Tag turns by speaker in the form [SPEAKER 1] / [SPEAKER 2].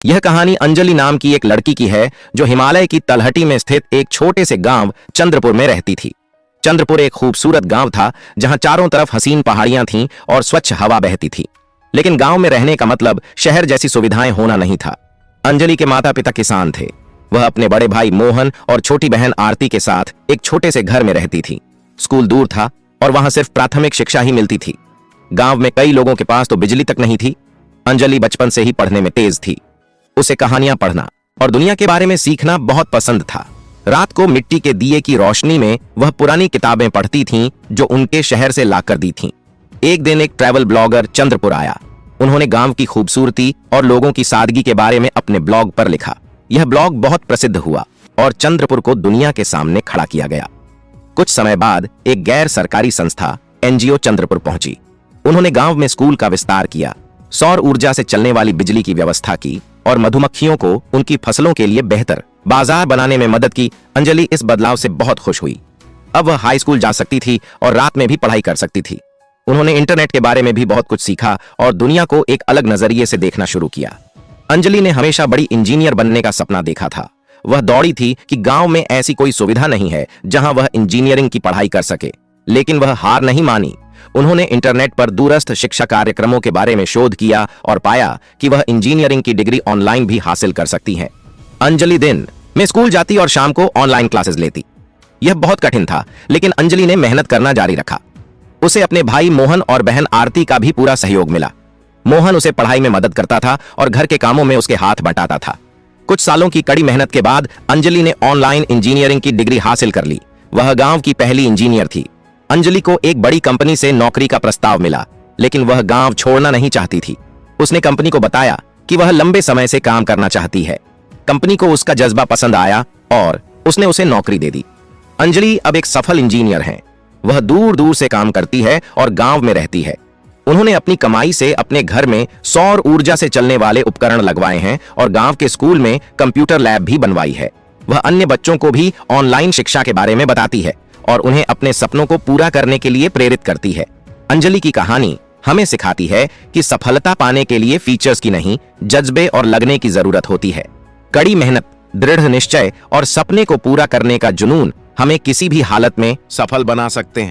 [SPEAKER 1] यह कहानी अंजलि नाम की एक लड़की की है जो हिमालय की तलहटी में स्थित एक छोटे से गांव चंद्रपुर में रहती थी। चंद्रपुर एक खूबसूरत गांव था जहां चारों तरफ हसीन पहाड़ियां थीं और स्वच्छ हवा बहती थी। लेकिन गांव में रहने का मतलब शहर जैसी सुविधाएं होना नहीं था। अंजलि के माता पिता किसान थे। वह अपने बड़े भाई मोहन और छोटी बहन आरती के साथ एक छोटे से घर में रहती थी। स्कूल दूर था और वहां सिर्फ प्राथमिक शिक्षा ही मिलती थी। गांव में कई लोगों के पास तो बिजली तक नहीं थी। अंजलि बचपन से ही पढ़ने में तेज थी। उसे कहानियां पढ़ना और दुनिया के बारे में सीखना बहुत पसंद था। रात को मिट्टी के दिए की रोशनी में वह पुरानी किताबें पढ़ती थीं जो उनके शहर से लाकर दी थीं। एक दिन एक ट्रैवल ब्लॉगर चंद्रपुर आया। उन्होंने गांव की खूबसूरती और लोगों की सादगी के बारे में अपने ब्लॉग पर लिखा। यह ब्लॉग बहुत प्रसिद्ध हुआ और चंद्रपुर को दुनिया के सामने खड़ा किया गया। कुछ समय बाद एक गैर सरकारी संस्था एनजीओ चंद्रपुर पहुंची। उन्होंने गांव में स्कूल का विस्तार किया, सौर ऊर्जा से चलने वाली बिजली की व्यवस्था की और मधुमक्खियों को उनकी फसलों के लिए बेहतर बाजार बनाने में मदद की। अंजलि इस बदलाव से बहुत खुश हुई। अब वह हाई स्कूल जा सकती थी और रात में भी पढ़ाई कर सकती थी। उन्होंने इंटरनेट के बारे में भी बहुत कुछ सीखा और दुनिया को एक अलग नजरिए से देखना शुरू किया। अंजलि ने हमेशा बड़ी इंजीनियर बनने का सपना देखा था। वह दौड़ी थी कि गांव में ऐसी कोई सुविधा नहीं है जहां वह इंजीनियरिंग की पढ़ाई कर सके। लेकिन वह हार नहीं मानी। उन्होंने इंटरनेट पर दूरस्थ शिक्षा कार्यक्रमों के बारे में शोध किया और पाया कि वह इंजीनियरिंग की डिग्री ऑनलाइन भी हासिल कर सकती हैं। अंजलि दिन में स्कूल जाती और शाम को ऑनलाइन क्लासेस लेती। यह बहुत कठिन था, लेकिन अंजलि ने मेहनत करना जारी रखा। उसे अपने भाई मोहन और बहन आरती का भी पूरा सहयोग मिला। मोहन उसे पढ़ाई में मदद करता था और घर के कामों में उसके हाथ बंटाता था। कुछ सालों की कड़ी मेहनत के बाद अंजलि ने ऑनलाइन इंजीनियरिंग की डिग्री हासिल कर ली। वह गांव की पहली इंजीनियर थी। अंजलि को एक बड़ी कंपनी से नौकरी का प्रस्ताव मिला, लेकिन वह गांव छोड़ना नहीं चाहती थी। उसने कंपनी को बताया कि वह लंबे समय से काम करना चाहती है। कंपनी को उसका जज्बा पसंद आया और उसने उसे नौकरी दे दी। अंजलि अब एक सफल इंजीनियर है। वह दूर दूर से काम करती है और गांव में रहती है। उन्होंने अपनी कमाई से अपने घर में सौर ऊर्जा से चलने वाले उपकरण लगवाए हैं और गांव के स्कूल में कंप्यूटर लैब भी बनवाई है। वह अन्य बच्चों को भी ऑनलाइन शिक्षा के बारे में बताती है और उन्हें अपने सपनों को पूरा करने के लिए प्रेरित करती है। अंजलि की कहानी हमें सिखाती है कि सफलता पाने के लिए फीचर्स की नहीं, जज्बे और लगने की जरूरत होती है। कड़ी मेहनत, दृढ़ निश्चय और सपने को पूरा करने का जुनून हमें किसी भी हालत में सफल बना सकते हैं।